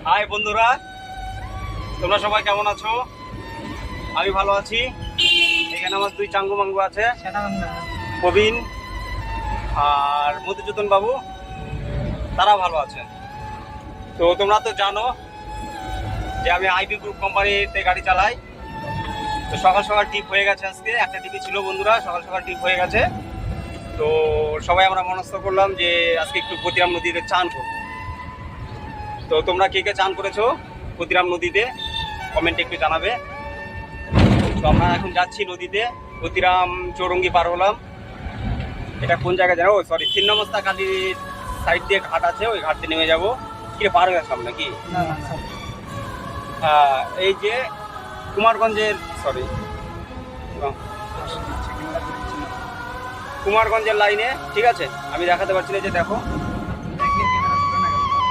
High বন্ধুরা, তোমরা সবাই কেমন আছো? আমি ভালো আছি। এখানে আমার দুই চাঙ্গু মাঙ্গু আছে, প্রবীণ আর মধুচূদন বাবু, তারা ভালো আছে। তো তোমরা তো জানো যে আমি আইবি গ্রুপ কোম্পানিতে গাড়ি চালাই। তো সকাল সকাল ট্রিপ হয়ে গেছে, আজকে একটা ট্রিপই ছিল বন্ধুরা, সকাল সকাল ট্রিপ হয়ে গেছে। তো সবাই আমরা মনস্থ করলাম যে আজকে একটু ক্ষতিরাম নদীতে চান করবো। তো তোমরা কে কে চান করেছো ক্ষতিরাম নদীতে কমেন্টে একটু জানাবে। তো আমরা এখন যাচ্ছি নদীতে, ক্ষতিরাম চৌরঙ্গি পার হলাম। এটা কোন জায়গায় জানো? সরি, ছিন্নমস্তা কালীর সাইড দিয়ে ঘাট আছে, ওই ঘাট দিয়ে নেমে যাবো। কি পার হয়ে আসলাম নাকি? এই যে কুমারগঞ্জের, সরি, কুমারগঞ্জের লাইনে, ঠিক আছে? আমি দেখাতে পারছি না, যে দেখো